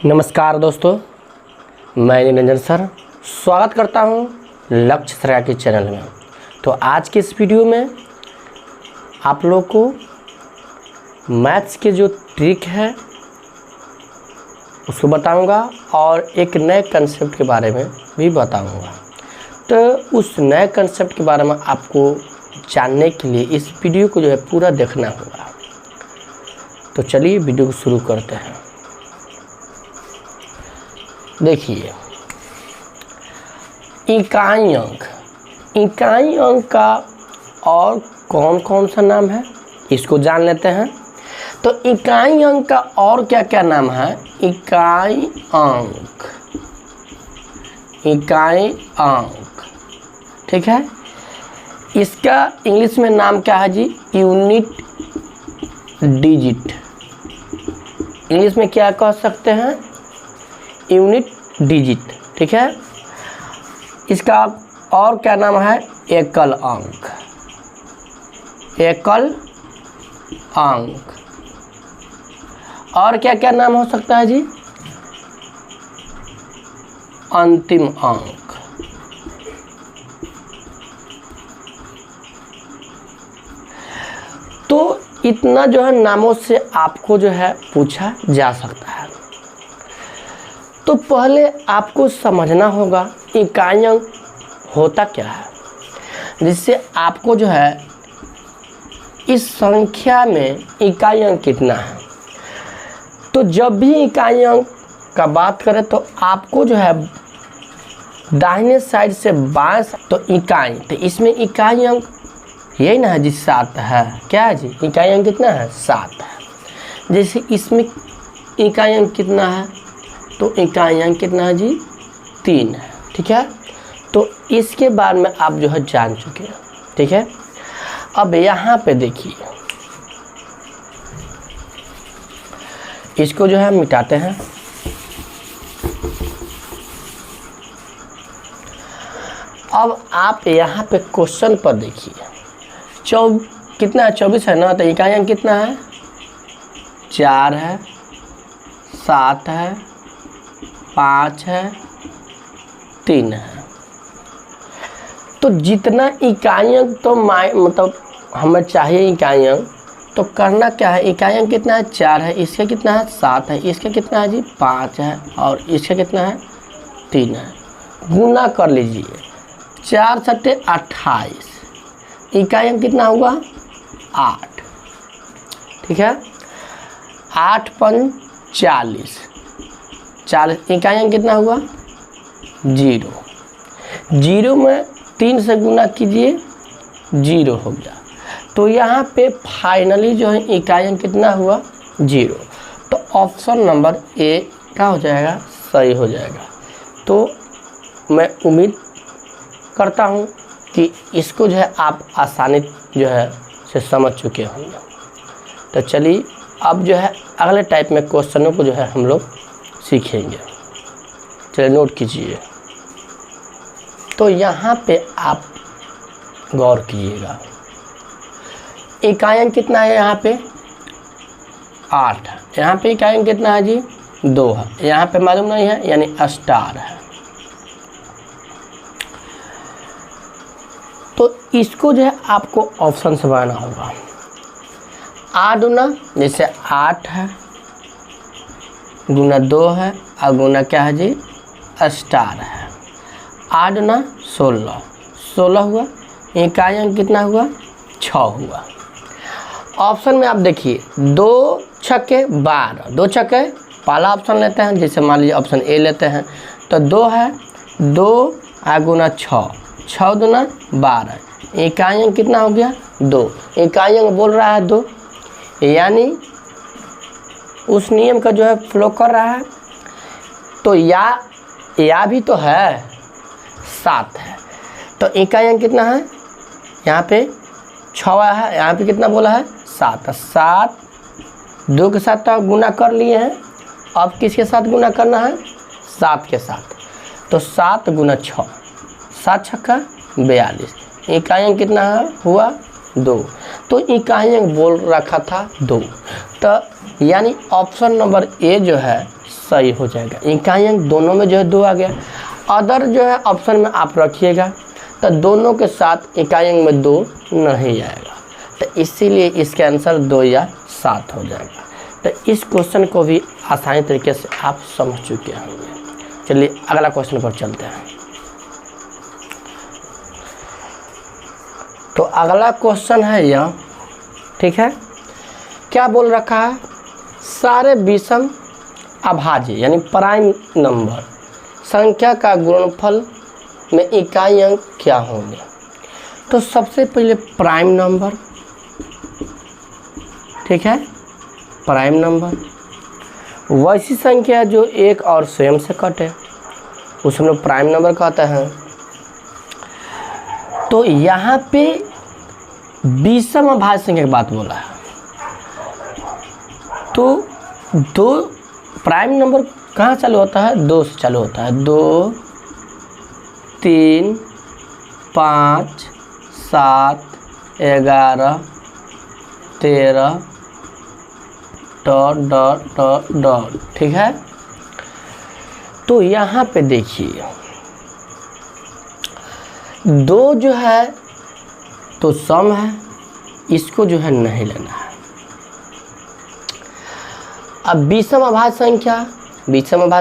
नमस्कार दोस्तों, मैं निरंजन सर स्वागत करता हूं लक्ष्य श्रेया के चैनल में। तो आज के इस वीडियो में आप लोग को मैथ्स के जो ट्रिक है उसको बताऊंगा और एक नए कंसेप्ट के बारे में भी बताऊंगा। तो उस नए कंसेप्ट के बारे में आपको जानने के लिए इस वीडियो को जो है पूरा देखना होगा। तो चलिए वीडियो को शुरू करते हैं। देखिए, इकाई अंक का और कौन कौन सा नाम है इसको जान लेते हैं। तो इकाई अंक का और क्या क्या नाम है? इकाई अंक, ठीक है। इसका इंग्लिश में नाम क्या है जी? Unit digit. इंग्लिश में क्या कह सकते हैं? यूनिट डिजिट, ठीक है। इसका और क्या नाम है? एकल अंक। और क्या क्या नाम हो सकता है जी? अंतिम अंक। तो इतना जो है नामों से आपको जो है पूछा जा सकता है। तो पहले आपको समझना होगा इकाई अंक होता क्या है, जिससे आपको जो है इस संख्या में इकाई अंक कितना है। तो जब भी इकाई अंक का बात करें तो आपको जो है दाहिने साइड से बाएं, तो इकाई, तो इसमें इकाई अंक यही ना है जी? 7 है। क्या है जी? इकाई अंक कितना है? 7 है। जैसे इसमें इकाई अंक कितना है? तो इकाई अंक कितना है जी? 3 है, ठीक है। तो इसके बारे में आप जो है जान चुके हैं, ठीक है। अब यहाँ पे देखिए, इसको जो है मिटाते हैं। अब आप यहाँ पे क्वेश्चन पर देखिए, कितना है? 24 है ना। तो इकाई अंक कितना है? 4 है, 7 है, 5 है, 3 है। तो जितना इकाई अंक तो मतलब हमें चाहिए इकाई अंक, तो करना क्या है? इकाई अंक कितना है? 4 है। इसका कितना है? 7 है। इसका कितना है जी? 5 है। और इसका कितना है? 3 है। गुना कर लीजिए। 4 सट्टे 28। इकाई अंक कितना होगा? 8, ठीक है। 8 पंच 40। 40 इकाई अंक कितना हुआ? 0। 0 में 3 से गुना कीजिए, 0 हो गया। तो यहाँ पे फाइनली जो है इकाई अंक कितना हुआ? 0। तो ऑप्शन नंबर ए क्या हो जाएगा? सही हो जाएगा। तो मैं उम्मीद करता हूँ कि इसको जो है आप आसानी जो है से समझ चुके होंगे। तो चलिए अब जो है अगले टाइप में क्वेश्चनों को जो है हम लोग सीखेंगे। चलिए नोट कीजिए। तो यहाँ पे आप गौर कीजिएगा, इकाई अंक कितना है? यहाँ पे 8 है। यहाँ पे इकाई अंक कितना है जी? 2 है। यहाँ पे मालूम नहीं है, यानी स्टार है। तो इसको जो है आपको ऑप्शन से बनाना होगा। 8 गुना, जैसे 8 है, गुना 2 है, और गुना क्या है जी? स्टार है। 8 गुना 16, 16 हुआ। इकाई अंक कितना हुआ? 6 हुआ। ऑप्शन में आप देखिए, 2 छक्के 12, 2 छक्के पहला ऑप्शन लेते हैं। जैसे मान लीजिए ऑप्शन ए लेते हैं, तो 2 है, 2 गुना 6, 6 दुना 12। इकाई अंक कितना हो गया? 2। इकाई अंक बोल रहा है 2, यानी उस नियम का जो है फ्लो कर रहा है। तो या भी तो है, 7 है। तो इकाई अंक कितना है? यहाँ पे 6 है, यहाँ पे कितना बोला है? 7। 7 2 के साथ तो गुना कर लिए हैं। अब किसके साथ गुना करना है? 7 के साथ। तो 7 गुना 6, 7 छक्का 42। इकाई अंक कितना हुआ? 2। तो इकाई अंक बोल रखा था 2। तो यानी ऑप्शन नंबर ए जो है सही हो जाएगा। इकाई अंक दोनों में जो है 2 आ गया। अदर जो है ऑप्शन में आप रखिएगा तो दोनों के साथ इकाई अंक में 2 नहीं आएगा, तो इसीलिए इसका आंसर 2 या 7 हो जाएगा। तो इस क्वेश्चन को भी आसानी तरीके से आप समझ चुके होंगे। चलिए अगला क्वेश्चन पर चलते हैं। तो अगला क्वेश्चन है यह, ठीक है, क्या बोल रखा है, सारे विषम अभाज्य यानी प्राइम नंबर संख्या का गुणनफल में इकाई अंक क्या होंगे। तो सबसे पहले प्राइम नंबर, ठीक है, प्राइम नंबर वैसी संख्या जो एक और स्वयं से कटे उसे हम लोग प्राइम नंबर कहते हैं। तो यहाँ पे विषम अभाज्य संख्या की बात बोला है, तो 2 प्राइम नंबर कहाँ चालू होता है, 2 से चालू होता है। 2, 3, 5, 7, 11, 13 डॉट डॉट डॉट डॉट, ठीक है। तो यहाँ पे देखिए 2 जो है तो सम है, इसको जो है नहीं लेना है। अब विषम अभाज्य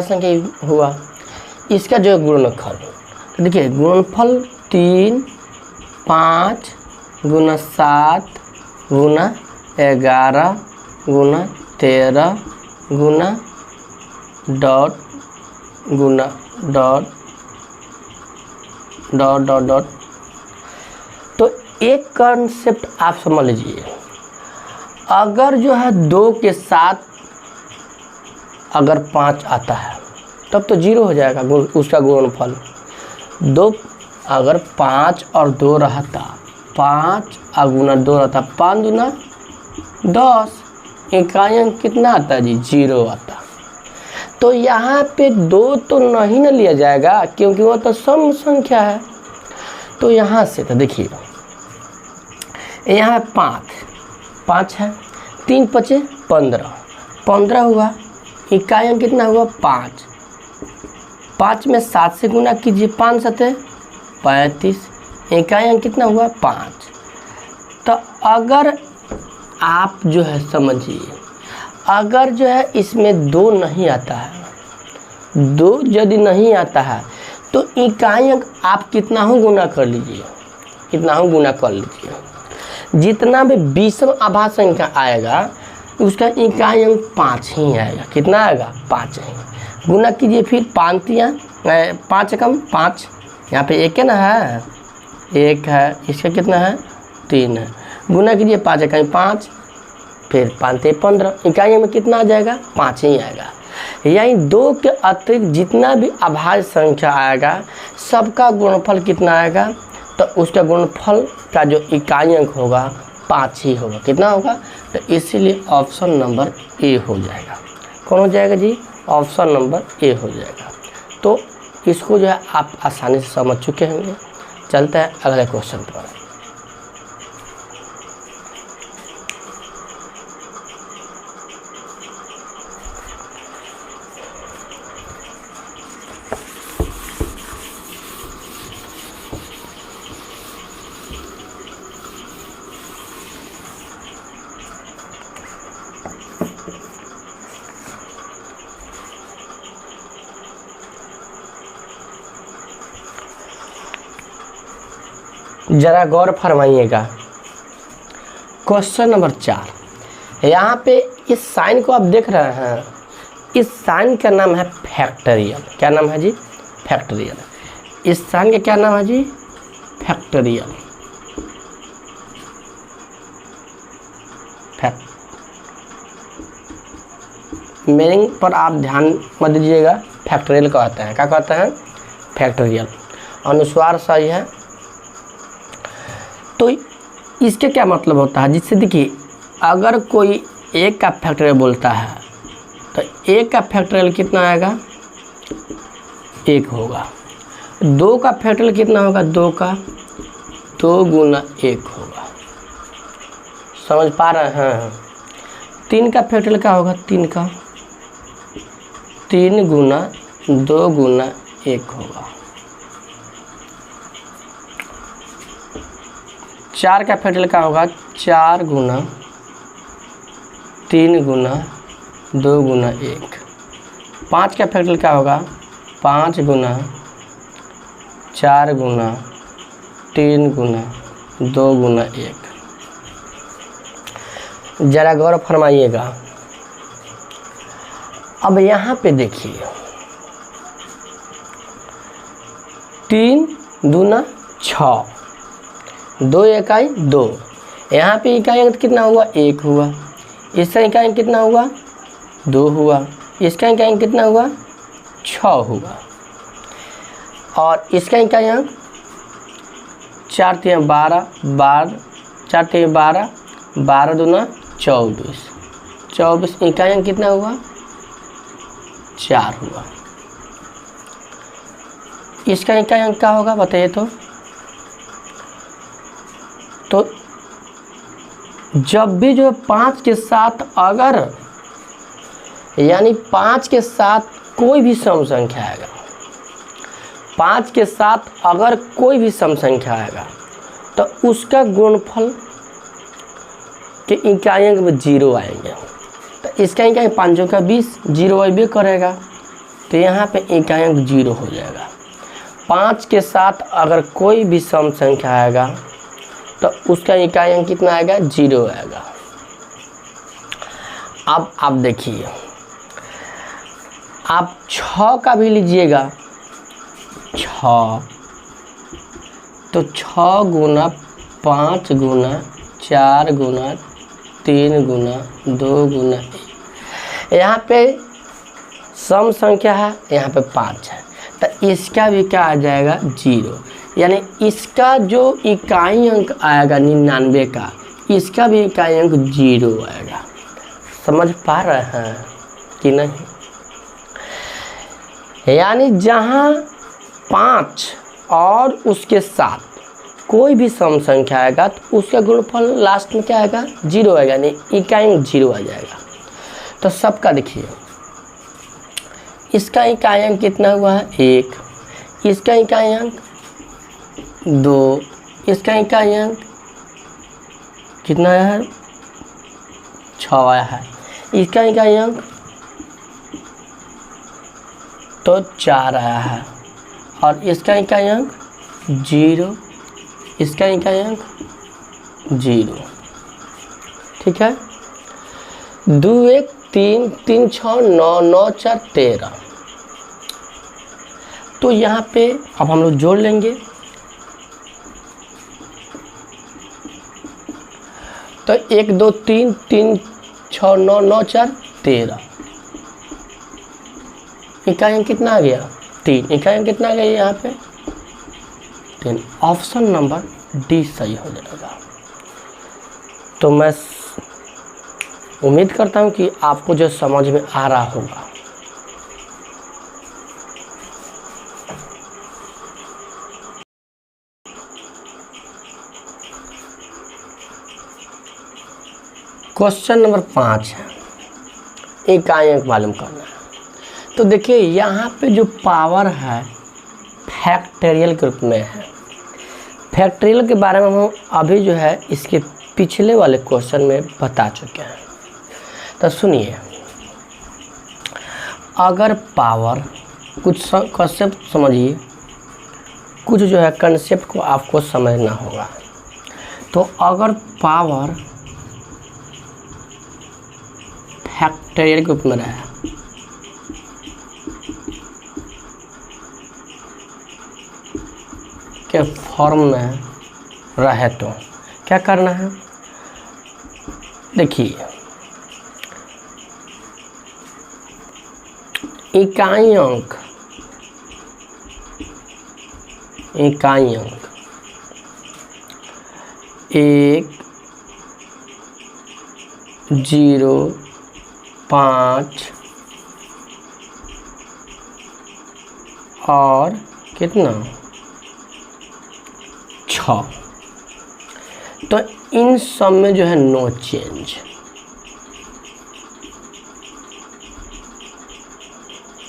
संख्या हुआ, इसका जो है गुणनफल, तो देखिए गुणनफल 3, 5 गुना 7 गुना 11 गुना 13 गुना डॉट गुना डॉट डॉट डॉट डॉट। तो एक कॉन्सेप्ट आप समझ लीजिए, अगर जो है 2 के साथ अगर 5 आता है तब तो 0 हो जाएगा उसका गुणनफल। 2 अगर 5 और 2 रहता, 5 और गुना 2 रहता, 5 गुना 10, इकाई अंक कितना आता है जी, 0 आता। तो यहाँ पे 2 तो नहीं ना लिया जाएगा क्योंकि वो तो सम संख्या है। तो यहाँ से तो देखिए यहाँ 5 है, 3 5 15 हुआ, इकाई अंक कितना हुआ 5। 5 में 7 से गुना कीजिए, 5 7 35, इकाई अंक कितना हुआ 5। तो अगर आप जो है समझिए, अगर जो है इसमें 2 नहीं आता है, 2 यदि नहीं आता है तो इकाई अंक आप कितना हो गुना कर लीजिए, जितना भी विषम अभाज्य संख्या आएगा उसका इकाई अंक 5 ही आएगा। कितना आएगा, 5 ही। गुना कीजिए फिर 5 कम 5, यहाँ पे 1 है ना, है 1 है, इसका कितना है 3 है। गुना कीजिए 5 कम 5, फिर 5 15, इकाई में कितना आ जाएगा, 5 ही आएगा। यानी 2 के अतिरिक्त जितना भी अभाज्य संख्या आएगा सबका गुणनफल कितना आएगा, तो उसका गुणनफल का जो इकाई अंक होगा 5 ही होगा। कितना होगा, तो इसीलिए ऑप्शन नंबर ए हो जाएगा। कौन हो जाएगा जी, ऑप्शन नंबर ए हो जाएगा। तो इसको जो है आप आसानी से समझ चुके होंगे। चलते हैं अगले क्वेश्चन पर। जरा गौर फरमाइएगा, क्वेश्चन नंबर 4। यहाँ पे इस साइन को आप देख रहे हैं, इस साइन का नाम है फैक्टोरियल। क्या नाम है जी, फैक्टोरियल। इस साइन का क्या नाम है जी, फैक्टोरियल। मीनिंग पर आप ध्यान मत दीजिएगा, फैक्टोरियल कहते हैं। क्या कहते हैं, फैक्टोरियल। अनुस्वार सही है। तो इसके क्या मतलब होता है, जिससे देखिए अगर कोई 1 का फैक्टोरियल बोलता है तो 1 का फैक्टोरियल कितना आएगा, 1 होगा। 2 का फैक्टोरियल कितना होगा, 2 का 2 गुना 1 होगा। समझ पा रहे हैं। 3 का फैक्टोरियल क्या होगा, 3 का 3 गुना 2 गुना 1 होगा। 4 का फैक्टोरियल क्या होगा? 4 गुना 3 गुना 2 गुना 1। 5 का फैक्टोरियल क्या होगा? 5 गुना 4 गुना 3 गुना 2 गुना 1। जरा गौर फरमाइएगा। अब यहाँ पे देखिए 3 दूना 6, 2 इकाई 2। यहाँ पे इकाई अंक कितना हुआ? 1 हुआ। इसका इकाई अंक कितना हुआ? 2 हुआ। इसका इकाई अंक कितना हुआ? 6 हुआ। और इसका इकाई अंक 4 3 12, 4 3 12, 12 दूना 24, 24 इकाई अंक कितना हुआ? 4 हुआ। इसका इकाई अंक क्या होगा बताइए तो जब भी जो है 5 के साथ अगर यानी 5 के साथ कोई भी सम संख्या आएगा, 5 के साथ अगर कोई भी सम संख्या आएगा तो उसका गुणनफल के इकाई अंक में 0 आएंगे। तो इसका इकाई 5 का 20 0 अबे करेगा, तो यहाँ पे इकाई अंक 0 हो जाएगा। 5 के साथ अगर कोई भी सम संख्या आएगा तो उसका इकाई अंक कितना आएगा? 0 आएगा। अब आप देखिए, आप 6 का भी लीजिएगा, 6 तो 6 गुना 5 गुना 4 गुना 3 गुना 2 गुना 1। यहाँ पे सम संख्या है, यहाँ पे 5 है, तो इसका भी क्या आ जाएगा? 0। यानी इसका जो इकाई अंक आएगा 99 का, इसका भी इकाई अंक 0 आएगा। समझ पा रहे हैं कि नहीं? यानी जहाँ 5 और उसके साथ कोई भी सम संख्या आएगा तो उसका गुणनफल लास्ट में क्या आएगा? 0 आएगा, यानी इकाई अंक 0 आ जाएगा। तो सबका देखिए, इसका इकाई अंक कितना हुआ है? 1। इसका इकाई अंक 2। इसका इकाई अंक कितना आया है? 6 आया है। इसका इकाई अंक तो 4 आया है। और इसका इकाई अंक 0। इसका इकाई अंक 0। ठीक है। 2 1 3 3 6 9 9 4 13। तो यहाँ पे अब हम लोग जोड़ लेंगे। तो 1 2 3 3 6 9 9 4 13। इकाई अंक कितना आ गया? 3। इकाई अंक कितना आ गया यहाँ पे? 3। ऑप्शन नंबर डी सही हो जाएगा। तो मैं उम्मीद करता हूँ कि आपको जो समझ में आ रहा होगा। क्वेश्चन नंबर 5 है, इकाई अंक मालूम करना है। तो देखिए यहाँ पे जो पावर है फैक्टोरियल के रूप में है। फैक्टोरियल के बारे में हम अभी जो है इसके पिछले वाले क्वेश्चन में बता चुके हैं। तो सुनिए, अगर पावर, कुछ कंसेप्ट समझिए, कुछ जो है कंसेप्ट को आपको समझना होगा। तो अगर पावर फैक्टोरियल के रूप में रहा के फॉर्म में रहे तो क्या करना है? देखिए, इकाई अंक 1 0 5 और कितना? 6। तो इन सब में जो है no change.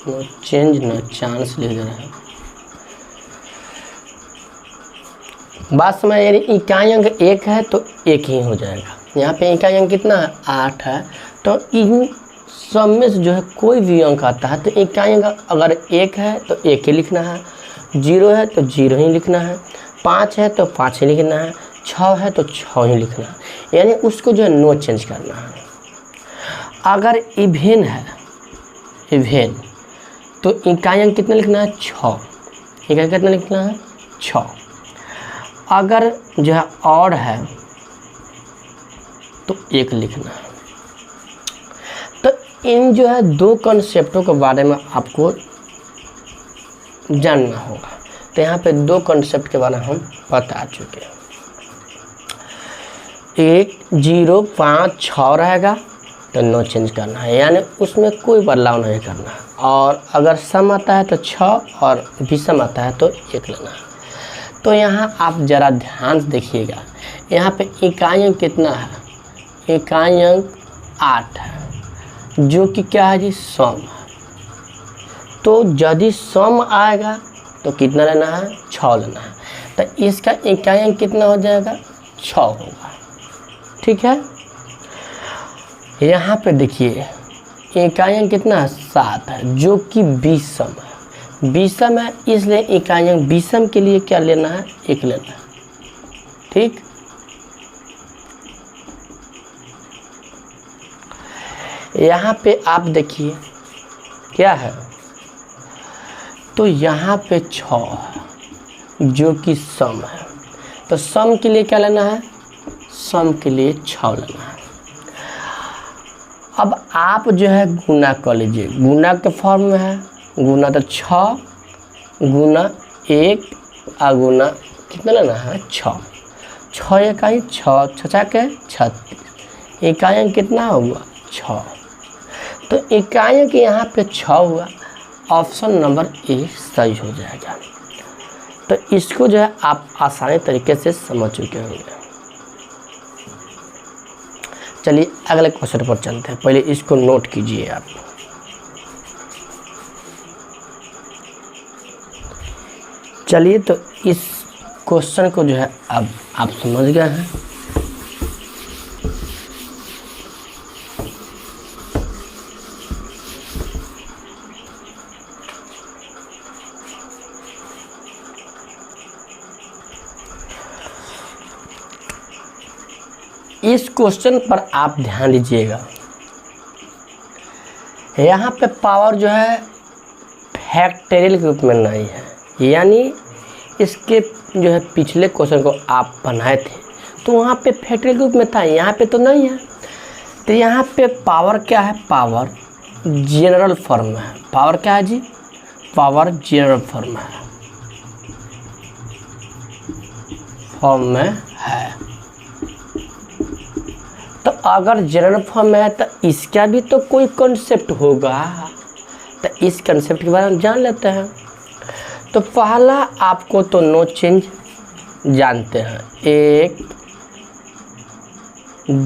No change no chance लिख दे रहे हैं। बात समझ, यानी इकाई अंक 1 है तो 1 ही हो जाएगा। यहाँ पे इकाई अंक कितना है 8 है, तो इन सब में से जो है कोई भी अंक आता है तो इकाई अंक अगर 1 है तो 1 ही लिखना है, 0 है तो 0 ही लिखना है, 5 है तो 5 ही लिखना है, 6 है तो 6 ही लिखना है, यानी उसको जो है नो चेंज करना है। अगर इवेन है, इवेन, तो इकाई अंक कितना लिखना है 6, इकाई कितना लिखना है 6। अगर जो है और है तो 1 लिखना है। तो इन जो है दो कॉन्सेप्टों के बारे में आपको जानना होगा। तो यहाँ पे दो कॉन्सेप्ट के बारे में हम बता चुके हैं। 1 0 5 6 रहेगा तो नो चेंज करना है, यानी उसमें कोई बदलाव नहीं करना है। और अगर सम आता है तो 6 और विषम आता है तो 1 लेना है। तो यहाँ आप ज़रा ध्यान से देखिएगा, यहाँ पे इकाई अंक कितना है, इकाई अंक 8 है, जो कि क्या है जी सम है। तो यदि सम आएगा तो कितना लेना है 6 लेना है, तो इसका इकाई अंक कितना हो जाएगा 6 होगा। ठीक है, यहाँ पे देखिए इकाई अंक कितना है 7 है, जो कि विषम है। विषम है इसलिए इकाई अंक विषम के लिए क्या लेना है 1 लेना है। ठीक, यहाँ पे आप देखिए क्या है, तो यहाँ पे 6 है जो कि सम है, तो सम के लिए क्या लेना है, सम के लिए 6 लेना है। अब आप जो है गुना कर लीजिए, गुना के फॉर्म में है, गुना तो 6 गुना 1 गुना कितना लेना है 6, 6 इकाई 6 छछा के 36, इकाई अंक कितना हुआ 6। तो इकाई अंक यहाँ पे 6 हुआ, ऑप्शन नंबर ए सही हो जाएगा। तो इसको जो है आप आसानी तरीके से समझ चुके होंगे। चलिए अगले क्वेश्चन पर चलते हैं, पहले इसको नोट कीजिए आप। चलिए, तो इस क्वेश्चन को जो है अब आप समझ गए हैं। इस क्वेश्चन पर आप ध्यान दीजिएगा, यहाँ पे पावर जो है फैक्टोरियल के रूप में नहीं है, यानी इसके जो है पिछले क्वेश्चन को आप बनाए थे तो वहाँ पे फैक्टोरियल के रूप में था, यहाँ पे तो नहीं है। तो यहाँ पे पावर क्या है, पावर जनरल फॉर्म में है। पावर क्या है जी, पावर जनरल फॉर्म में है, फॉर्म में है। तो अगर जनरल फॉर्म में है तो इसका भी तो कोई कॉन्सेप्ट होगा, तो इस कॉन्सेप्ट के बारे में जान लेते हैं। तो पहला आपको तो नो चेंज जानते हैं, 1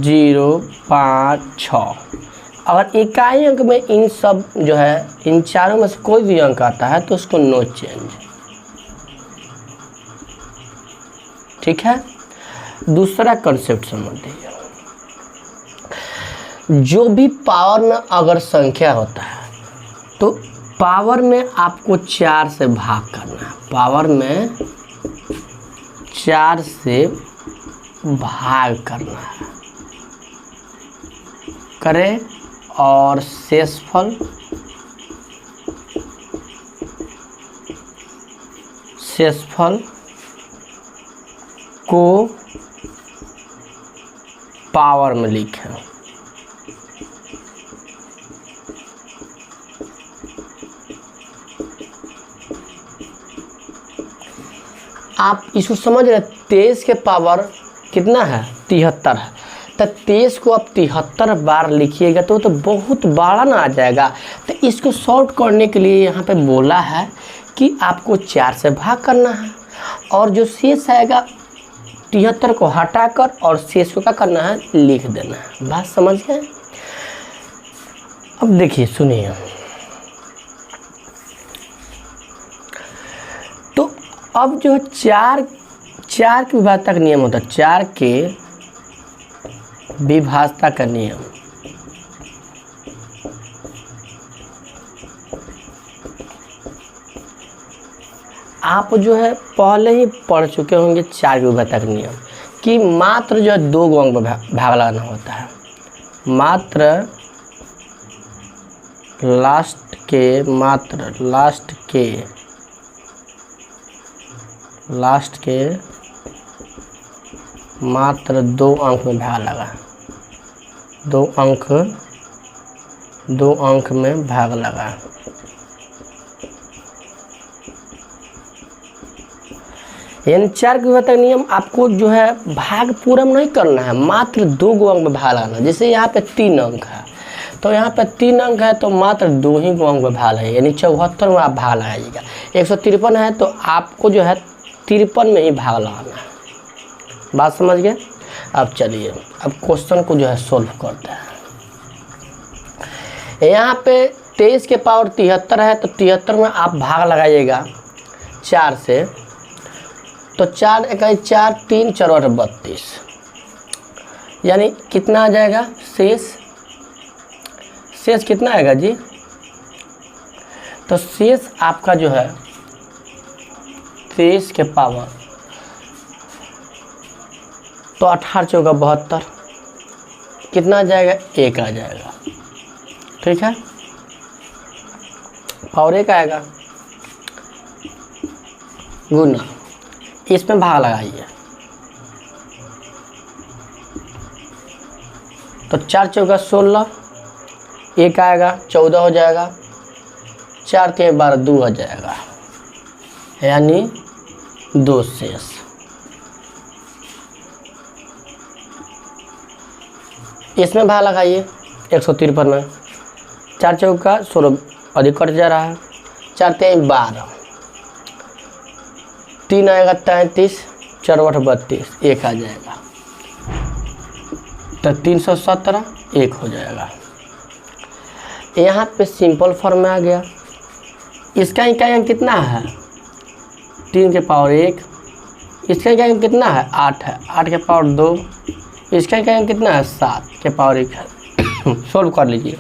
0 5 6। अगर इकाई अंक में इन सब जो है इन चारों में से कोई भी अंक आता है तो उसको नो चेंज। ठीक है, दूसरा कॉन्सेप्ट समझिए, जो भी पावर में अगर संख्या होता है तो पावर में आपको 4 से भाग करना है, पावर में 4 से भाग करना है, करें और शेषफल को पावर में लिखें। आप इसको समझ रहे, 23 के पावर कितना है 73 है, तो 23 को आप 73 बार लिखिएगा तो बहुत बड़ा ना आ जाएगा। तो इसको सॉल्व करने के लिए यहाँ पे बोला है कि आपको 4 से भाग करना है और जो शेष आएगा 73 को हटाकर और शेष को क्या करना है लिख देना है। बात समझ गए? अब देखिए सुनिए, अब जो चार की विभाजता का नियम होता है, 4 के विभाजता का नियम, आप जो है पहले ही पढ़ चुके होंगे 4 के विभाजता का नियम कि मात्र जो है 2 अंक में भाग लगाना होता है। मात्र लास्ट के मात्र 2 अंक में भाग लगा, 2 अंक में भाग लगा। यानी 4 के विभाजता का नियम आपको जो है भाग पूरा में नहीं करना है, मात्र 2 अंक में भाग लगाना। जैसे यहाँ पे 3 अंक है तो यहाँ पे 3 अंक है तो मात्र 2 ही अंक में भाग लगाइए, यानी 74 में आप भाग लगाइएगा। 153 है तो आपको जो है 53 में ही भाग लगाना है। बात समझ गए? अब चलिए अब क्वेश्चन को जो है सोल्व करते हैं। यहाँ पे 23 के पावर 73 है तो 73 में आप भाग लगाइएगा 4 से, तो 4 इकाई 4, 3 4 और 32, यानी कितना आ जाएगा शेष कितना आएगा जी? तो शेष आपका जो है 23 के पावर तो 18 चौका 72, कितना आ जाएगा? 1 आ जाएगा। ठीक है, और 1 आएगा गुना, इसमें भाग लगाइए तो 4 चौका 16, 1 आएगा 14 हो जाएगा, 4 के 12 2 हो जाएगा, यानी 2 शेष। इसमें भाग लगाइए 153 में, 4 चौका 16 अधिक कट जा रहा है, 4 3 12, 3 आएगा 33, 4 8 32, 1 आ जाएगा तो 317 1 हो जाएगा। यहाँ पे सिंपल फॉर्म में आ गया। इसका इकाई अंक कितना है? 3 के पावर 1, इसका इकाई अंक कितना है? 8 है, 8 के पावर 2, इसका इकाई अंक कितना है? 7 के पावर 1 है। सोल्व कर लीजिए,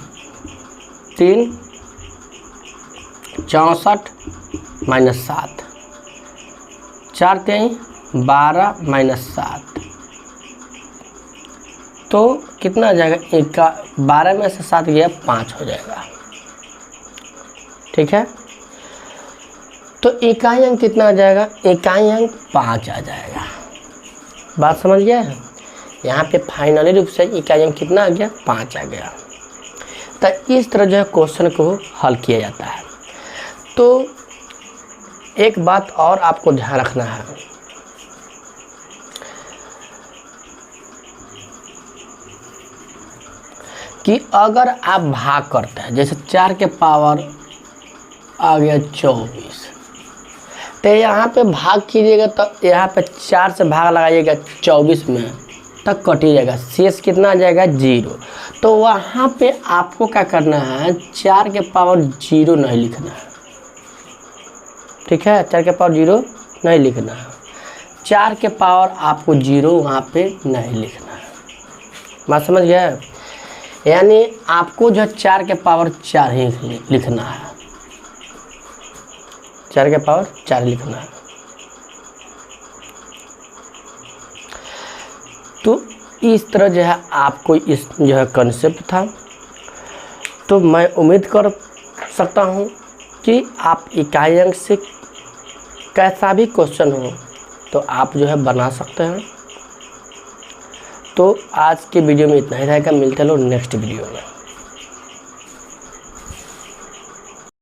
3 64 माइनस 7, 4 3 12 माइनस 7, तो कितना आ जाएगा? 12 में से 7 गया 5 हो जाएगा। ठीक है, तो इकाई अंक कितना आ जाएगा? इकाई अंक 5 आ जाएगा। बात समझ गया है? यहाँ पे फाइनली रूप से इकाई अंक कितना आ गया? 5 आ गया। तो इस तरह जो है क्वेश्चन को हल किया जाता है। तो एक बात और आपको ध्यान रखना है कि अगर आप भाग करते हैं, जैसे 4 के पावर आ गया 24, तो यहाँ पे भाग कीजिएगा तो यहाँ पे 4 से भाग लगाइएगा 24 में तक कटिएगा, शेष कितना आ जाएगा? 0। तो वहाँ पे आपको क्या करना है? 4 के पावर 0 नहीं लिखना है। ठीक है, 4 के पावर 0 नहीं लिखना है, 4 के पावर आपको 0 वहाँ पे नहीं लिखना है। बात समझ गया? यानी आपको जो 4 के पावर 4 ही लिखना है, 4 के पावर 4 लिखना है। तो इस तरह जो है आपको इस जो है कंसेप्ट था। तो मैं उम्मीद कर सकता हूँ कि आप इकाई अंक से कैसा भी क्वेश्चन हो तो आप जो है बना सकते हैं। तो आज के वीडियो में इतना ही रहेगा, मिलते हैं लोग नेक्स्ट वीडियो में।